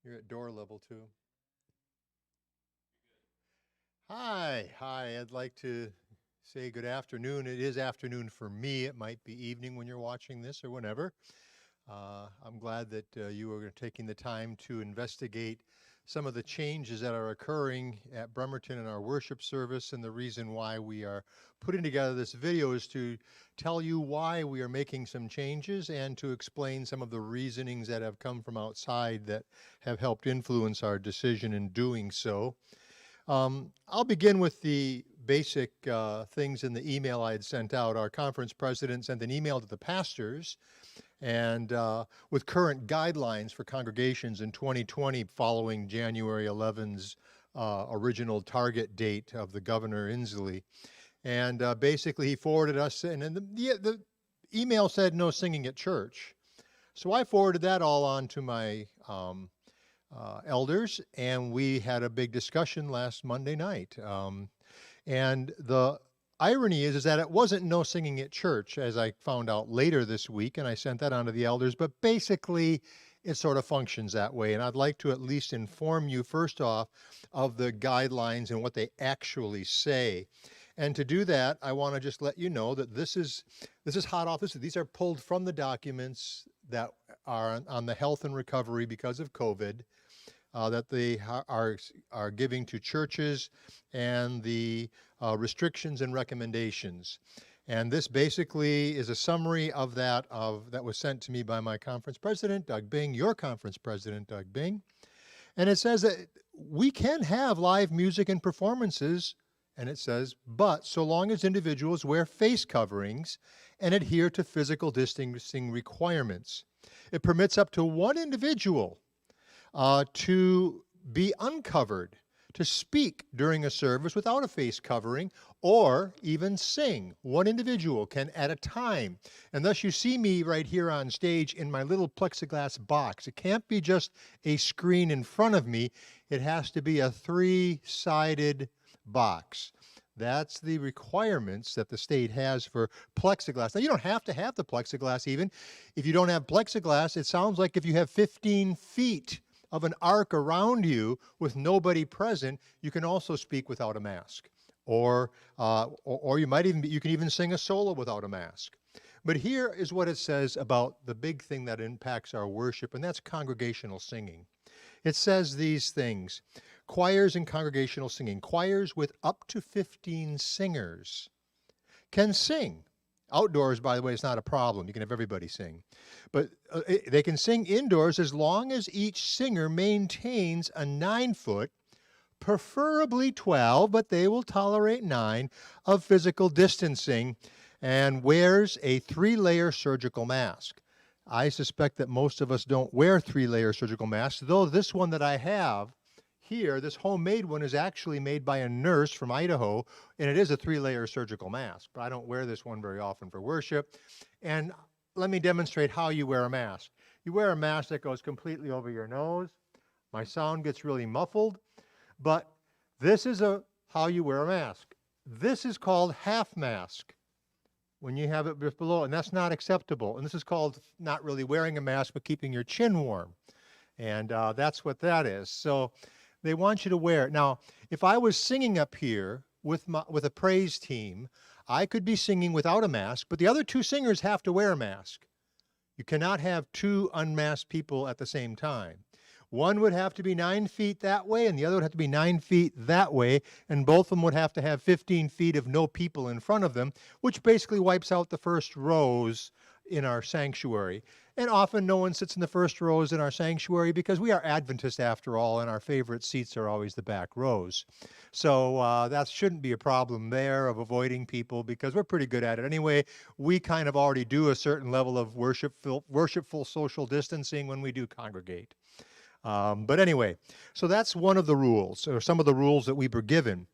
You're at door level 2. Hi, I'd like to say good afternoon. It is afternoon for me. It might be evening when you're watching this or whenever. I'm glad that you are taking the time to investigate some of the changes that are occurring at Bremerton in our worship service, and the reason why we are putting together this video is to tell you why we are making some changes and to explain some of the reasonings that have come from outside that have helped influence our decision in doing so. I'll begin with the basic things in the email I had sent out. Our conference president sent an email to the pastors and with current guidelines for congregations in 2020 following January 11's original target date of the Governor Inslee. And basically he forwarded us, and the email said no singing at church. So I forwarded that all on to my elders, and we had a big discussion last Monday night. And the irony is that it wasn't no singing at church, as I found out later this week, and I sent that on to the elders, but basically it sort of functions that way. And I'd like to at least inform you first off of the guidelines and what they actually say. And to do that, I want to just let you know that this is hot off. These are pulled from the documents that are on the health and recovery because of COVID, that they are giving to churches, and the restrictions and recommendations. And this basically is a summary of that was sent to me by my conference president, Doug Bing, your conference president, Doug Bing. And it says that we can have live music and performances, and it says, but so long as individuals wear face coverings and adhere to physical distancing requirements. It permits up to one individual to be uncovered, to speak during a service without a face covering, or even sing. One individual can at a time. And thus you see me right here on stage in my little plexiglass box. It can't be just a screen in front of me. It has to be a 3-sided box. That's the requirements that the state has for plexiglass. Now, you don't have to have the plexiglass even. If you don't have plexiglass, it sounds like if you have 15 feet of an arc around you with nobody present, you can also speak without a mask. Or you can even sing a solo without a mask. But here is what it says about the big thing that impacts our worship, and that's congregational singing. It says these things: choirs and congregational singing. Choirs with up to 15 singers can sing. Outdoors, by the way, is not a problem. You can have everybody sing. But they can sing indoors as long as each singer maintains a 9-foot, preferably 12, but they will tolerate 9, of physical distancing, and wears a 3-layer surgical mask. I suspect that most of us don't wear 3-layer surgical masks, though this one that I have here, this homemade one, is actually made by a nurse from Idaho, and it is a 3-layer surgical mask, but I don't wear this one very often for worship. And let me demonstrate how you wear a mask. You wear a mask that goes completely over your nose. My sound gets really muffled, but this is how you wear a mask. This is called half mask when you have it just below, and that's not acceptable. And this is called not really wearing a mask, but keeping your chin warm. And that's what that is. So they want you to wear it. Now, if I was singing up here with a praise team, I could be singing without a mask, but the other 2 singers have to wear a mask. You cannot have 2 unmasked people at the same time. One would have to be 9 feet that way, and the other would have to be 9 feet that way, and both of them would have to have 15 feet of no people in front of them, which basically wipes out the first rows in our sanctuary. And often no one sits in the first rows in our sanctuary because we are Adventists after all, and our favorite seats are always the back rows. So that shouldn't be a problem there of avoiding people, because we're pretty good at it. Anyway, we kind of already do a certain level of worshipful social distancing when we do congregate. But anyway, so that's one of the rules, or some of the rules that we were given.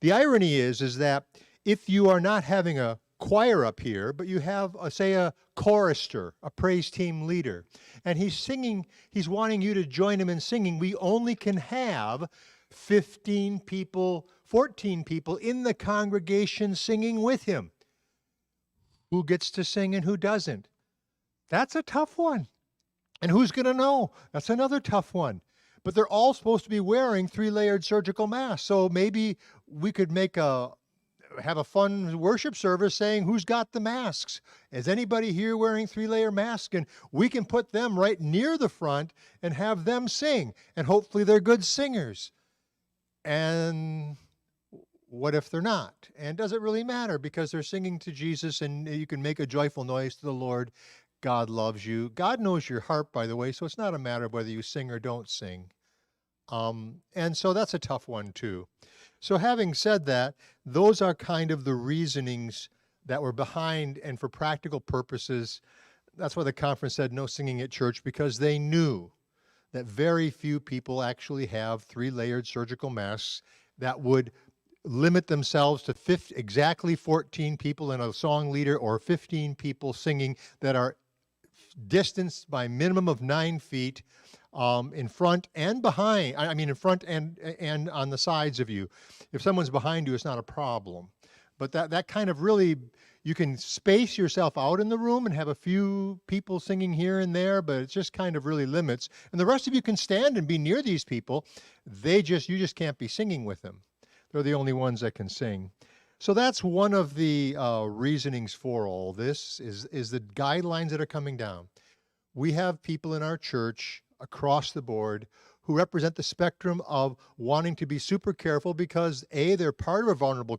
The irony is that if you are not having a choir up here, but you have, say, a chorister, a praise team leader, and he's singing, he's wanting you to join him in singing, we only can have 15 people, 14 people in the congregation singing with him. Who gets to sing and who doesn't? That's a tough one. And who's going to know? That's another tough one. but they're all supposed to be wearing 3-layered surgical masks. So maybe we could have a fun worship service saying, who's got the masks? Is anybody here wearing 3-layer masks? And we can put them right near the front and have them sing. And hopefully they're good singers. And what if they're not? And does it really matter? Because they're singing to Jesus, and you can make a joyful noise to the Lord. God loves you. God knows your heart, by the way, so it's not a matter of whether you sing or don't sing. And so that's a tough one, too. So having said that, those are kind of the reasonings that were behind, and for practical purposes, that's why the conference said no singing at church, because they knew that very few people actually have 3-layered surgical masks that would limit themselves to exactly 14 people and a song leader, or 15 people singing that are distanced by minimum of 9 feet in front and behind. I mean, in front and on the sides of you. If someone's behind you, it's not a problem. But that kind of really, you can space yourself out in the room and have a few people singing here and there, but it just kind of really limits. And the rest of you can stand and be near these people. You just can't be singing with them. They're the only ones that can sing. So that's one of the reasonings for all this, is the guidelines that are coming down. We have people in our church across the board who represent the spectrum of wanting to be super careful because, A, they're part of a vulnerable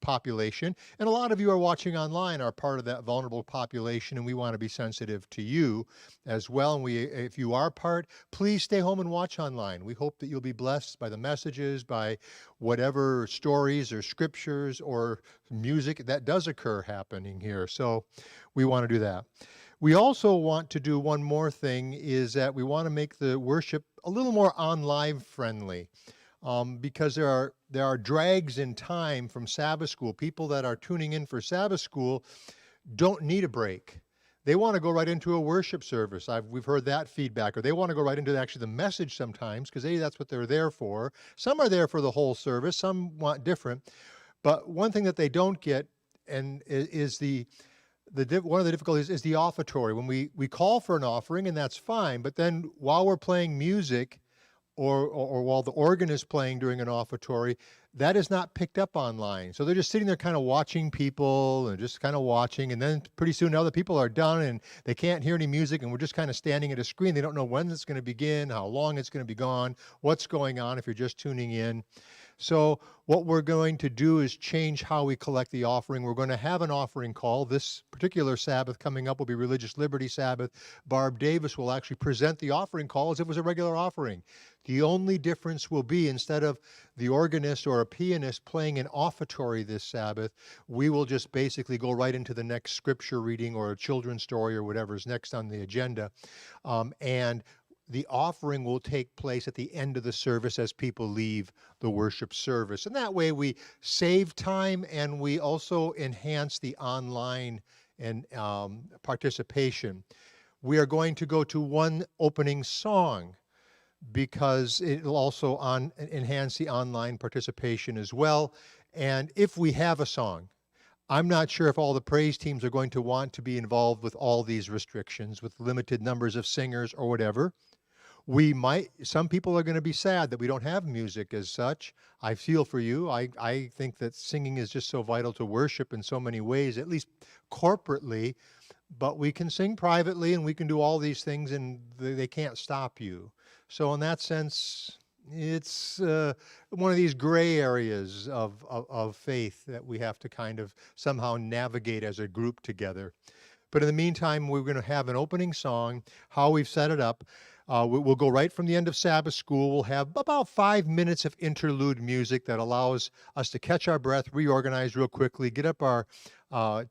population, and a lot of you are watching online are part of that vulnerable population, and we want to be sensitive to you as well. And if you are part, please stay home and watch online. We hope that you'll be blessed by the messages, by whatever stories or scriptures or music that does occur happening here. So we want to do that. We also want to do one more thing, is that we want to make the worship a little more on-live friendly. Because there are drags in time from Sabbath school. People that are tuning in for Sabbath school don't need a break. They want to go right into a worship service. We've heard that feedback. Or they want to go right into actually the message sometimes, because that's what they're there for. Some are there for the whole service. Some want different. But one thing that they don't get, and is one of the difficulties, is the offertory. When we call for an offering, and that's fine, but then while we're playing music, or while the organ is playing during an offertory, that is not picked up online. So they're just sitting there kind of watching people and just kind of watching, and then pretty soon other people are done and they can't hear any music, and we're just kind of standing at a screen. They don't know when it's going to begin, how long it's going to be gone, what's going on if you're just tuning in. So what we're going to do is change how we collect the offering. We're going to have an offering call. This particular Sabbath coming up will be Religious Liberty Sabbath. Barb Davis will actually present the offering call as if it was a regular offering. The only difference will be, instead of the organist or a pianist playing an offertory this Sabbath, we will just basically go right into the next scripture reading or a children's story or whatever's next on the agenda. And the offering will take place at the end of the service as people leave the worship service. And that way we save time, and we also enhance the online and participation. We are going to go to one opening song, because it will also enhance the online participation as well. And if we have a song, I'm not sure if all the praise teams are going to want to be involved with all these restrictions, with limited numbers of singers or whatever. Some people are going to be sad that we don't have music as such. I feel for you. I think that singing is just so vital to worship in so many ways, at least corporately, but we can sing privately and we can do all these things, and they can't stop you. So in that sense, it's one of these gray areas of faith that we have to kind of somehow navigate as a group together. But in the meantime, we're going to have an opening song. How we've set it up, we'll go right from the end of Sabbath school. We'll have about 5 minutes of interlude music that allows us to catch our breath, reorganize real quickly, get up our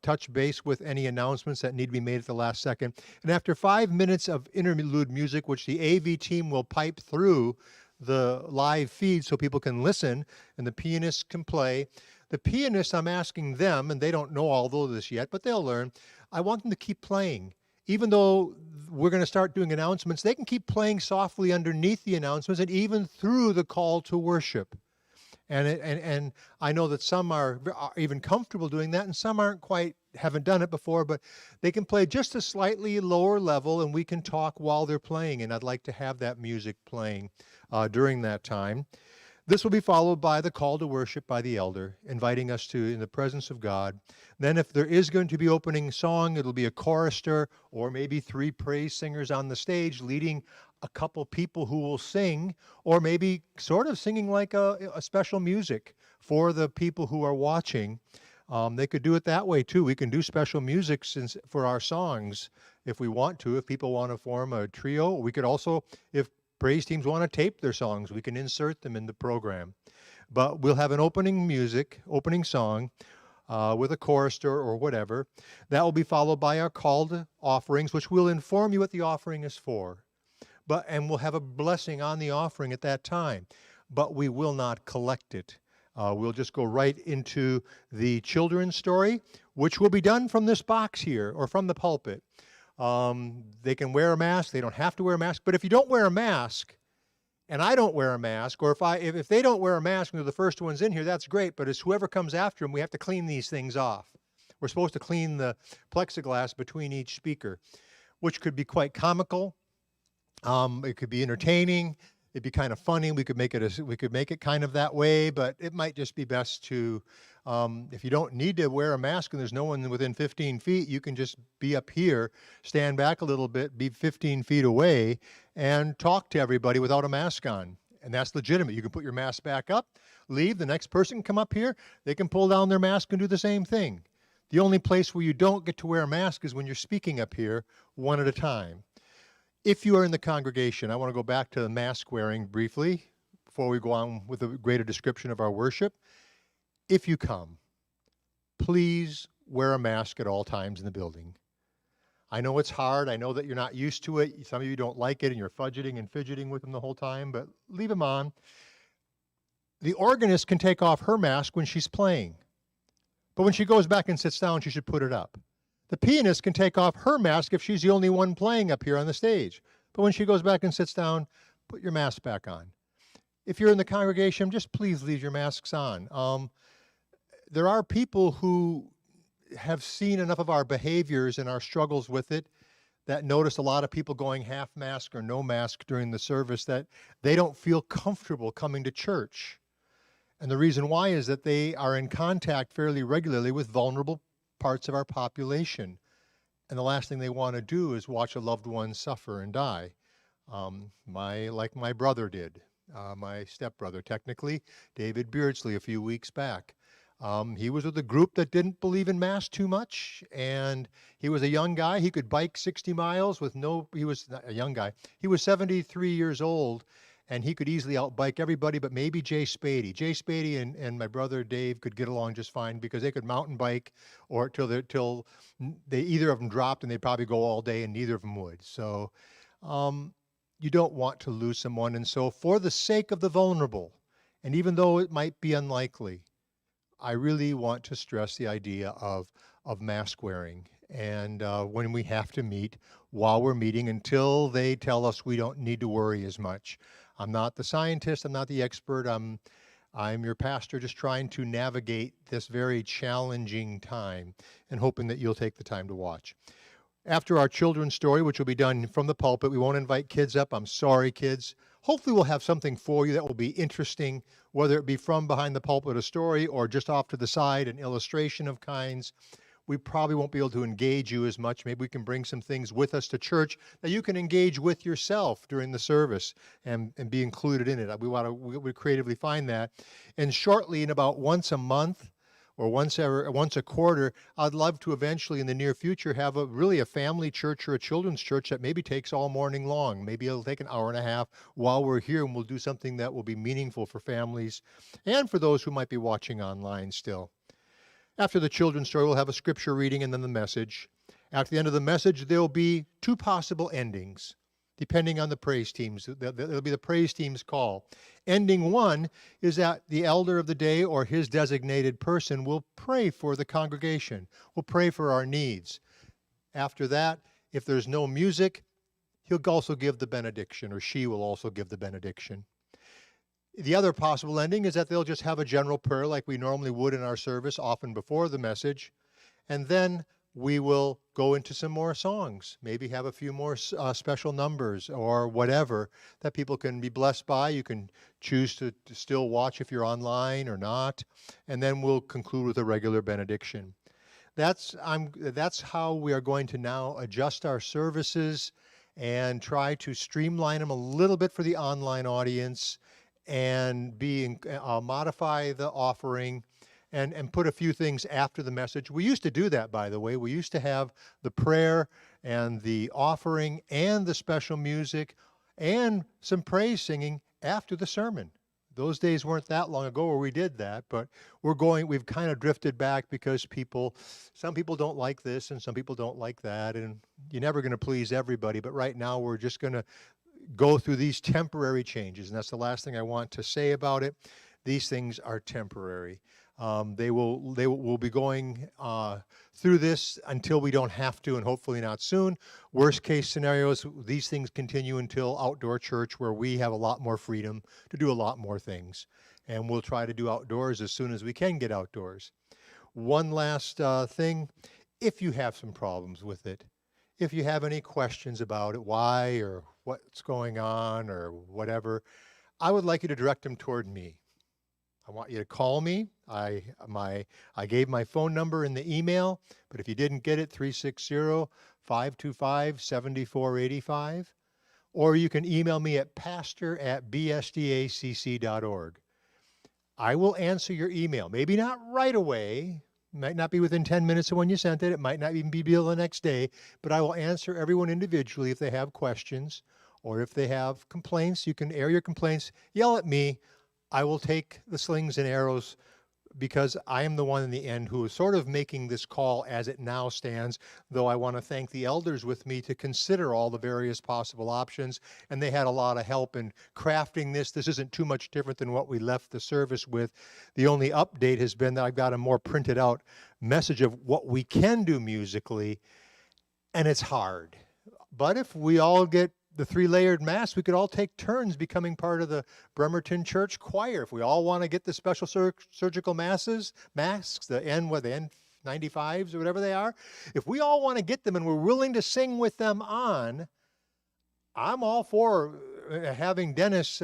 touch base with any announcements that need to be made at the last second. And after 5 minutes of interlude music, which the AV team will pipe through the live feed so people can listen and the pianists can play. The pianists, I'm asking them, and they don't know all of this yet, but they'll learn. I want them to keep playing. Even though we're going to start doing announcements, they can keep playing softly underneath the announcements and even through the call to worship. And I know that some are even comfortable doing that, and some haven't done it before, but they can play just a slightly lower level, and we can talk while they're playing. And I'd like to have that music playing during that time. This will be followed by the call to worship by the elder, inviting us to in the presence of God. Then if there is going to be opening song, it'll be a chorister or maybe 3 praise singers on the stage leading a couple people who will sing, or maybe sort of singing like a special music for the people who are watching. They could do it that way too. We can do special music for our songs if we want to. If people want to form a trio, we could also, if praise teams want to tape their songs, we can insert them in the program. But we'll have an opening song with a chorister or whatever. That will be followed by our called offerings, which will inform you what the offering is for. And we'll have a blessing on the offering at that time. But we will not collect it. We'll just go right into the children's story, which will be done from this box here or from the pulpit. They can wear a mask. They don't have to wear a mask. But if you don't wear a mask, and I don't wear a mask, or if they don't wear a mask and they're the first ones in here, that's great. But it's whoever comes after them, we have to clean these things off. We're supposed to clean the plexiglass between each speaker, which could be quite comical. It could be entertaining. It'd be kind of funny. We could make it kind of that way, but it might just be best to, if you don't need to wear a mask and there's no one within 15 feet, you can just be up here, stand back a little bit, be 15 feet away, and talk to everybody without a mask on. And that's legitimate. You can put your mask back up, leave, the next person can come up here, they can pull down their mask and do the same thing. The only place where you don't get to wear a mask is when you're speaking up here, one at a time. If you are in the congregation, I want to go back to the mask wearing briefly before we go on with a greater description of our worship. If you come, please wear a mask at all times in the building. I know it's hard. I know that you're not used to it. Some of you don't like it and you're fudgeting and fidgeting with them the whole time, but leave them on. The organist can take off her mask when she's playing, but when she goes back and sits down, she should put it up. The pianist can take off her mask if she's the only one playing up here on the stage. But when she goes back and sits down, put your mask back on. If you're in the congregation, just please leave your masks on. There are people who have seen enough of our behaviors and our struggles with it that notice a lot of people going half mask or no mask during the service that they don't feel comfortable coming to church. And the reason why is that they are in contact fairly regularly with vulnerable parts of our population. And the last thing they want to do is watch a loved one suffer and die. Like my brother did, my stepbrother, technically, David Beardsley, a few weeks back. He was with a group that didn't believe in masks too much, and he was a young guy. He could bike 60 miles he was not a young guy. He was 73 years old, and he could easily outbike everybody but maybe Jay Spady. Jay Spady and my brother Dave could get along just fine because they could mountain bike or till they either of them dropped, and they'd probably go all day, and neither of them would. So you don't want to lose someone. And so for the sake of the vulnerable, and even though it might be unlikely, I really want to stress the idea of mask wearing. And when we have to meet, while we're meeting, until they tell us we don't need to worry as much. I'm not the scientist, I'm not the expert, I'm your pastor just trying to navigate this very challenging time and hoping that you'll take the time to watch. After our children's story, which will be done from the pulpit, we won't invite kids up. I'm sorry, kids. Hopefully we'll have something for you that will be interesting, whether it be from behind the pulpit, a story, or just off to the side, an illustration of kinds. We probably won't be able to engage you as much. Maybe we can bring some things with us to church that you can engage with yourself during the service and be included in it. We creatively find that. And shortly, in about once a month or once a quarter, I'd love to eventually in the near future have a family church or a children's church that maybe takes all morning long. Maybe it'll take an hour and a half while we're here, and we'll do something that will be meaningful for families and for those who might be watching online still. After the children's story, we'll have a scripture reading and then the message. At the end of the message, there'll be 2 possible endings, depending on the praise teams. There'll be the praise team's call. Ending 1 is that the elder of the day or his designated person will pray for the congregation, will pray for our needs. After that, if there's no music, he'll also give the benediction, or she will also give the benediction. The other possible ending is that they'll just have a general prayer like we normally would in our service, often before the message, and then we will go into some more songs, maybe have a few more special numbers or whatever that people can be blessed by. You can choose to still watch if you're online or not, and then we'll conclude with a regular benediction. That's how we are going to now adjust our services and try to streamline them a little bit for the online audience and modify the offering and put a few things after the message. We used to do that, by the way. We used to have the prayer and the offering and the special music and some praise singing after the sermon. Those days weren't that long ago where we did that, but we've kind of drifted back because some people don't like this and some people don't like that, and you're never going to please everybody. But right now we're just going to go through these temporary changes, and that's the last thing I want to say about it. These things are temporary. We'll be going through this until we don't have to, and hopefully not soon. Worst case scenarios, these things continue until outdoor church, where we have a lot more freedom to do a lot more things. And we'll try to do outdoors as soon as we can get outdoors. One last thing, if you have some problems with it, if you have any questions about it, why or what's going on or whatever, I would like you to direct them toward me. I want you to call me. I gave my phone number in the email, but if you didn't get it, 360-525-7485. Or you can email me at pastor@bsdacc.org. I will answer your email. Maybe not right away. Might not be within 10 minutes of when you sent it. It might not even be the next day, but I will answer everyone individually if they have questions or if they have complaints. You can air your complaints. Yell at me. I will take the slings and arrows because I am the one in the end who is sort of making this call as it now stands, though I want to thank the elders with me to consider all the various possible options, and they had a lot of help in crafting this. This isn't too much different than what we left the service with. The only update has been that I've got a more printed out message of what we can do musically, and it's hard. But if we all get the three-layered mass, we could all take turns becoming part of the Bremerton Church choir. If we all want to get the special surgical masks, the N95s or whatever they are, if we all want to get them and we're willing to sing with them on, I'm all for having Dennis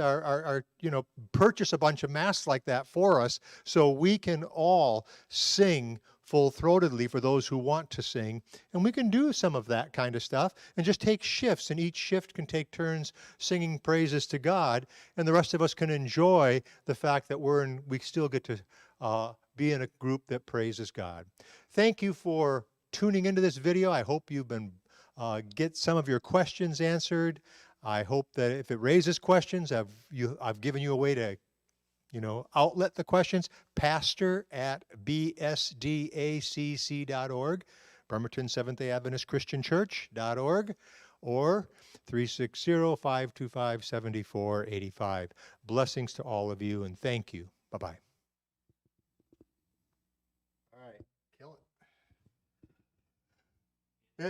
purchase a bunch of masks like that for us so we can all sing full-throatedly for those who want to sing. And we can do some of that kind of stuff and just take shifts, and each shift can take turns singing praises to God, and the rest of us can enjoy the fact that we still get to be in a group that praises God. Thank you for tuning into this video. I hope you've been get some of your questions answered. I hope that if it raises questions, I've given you a way to outlet the questions. pastor@bsdacc.org, Bremerton Seventh-day Adventist Christian Church.org, or 360-525-7485. Blessings to all of you, and thank you. Bye-bye.